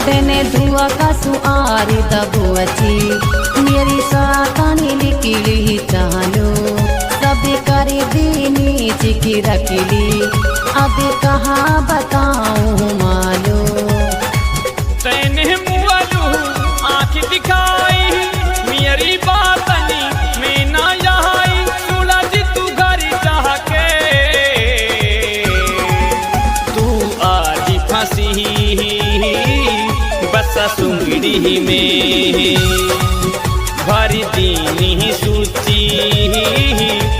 तेने धुआ का सुआरी दबुअची मेरी सातानी लिखली चालो सब करे दीनी चिकी रखली अब कहाँ बताऊँ मालो। तेने मुआलू आँख दिखाई मेरी बातनी में ना आई सुलझ तू घर जाके तू आज फंसी बस सुंगड़ी में भर दीनी सूची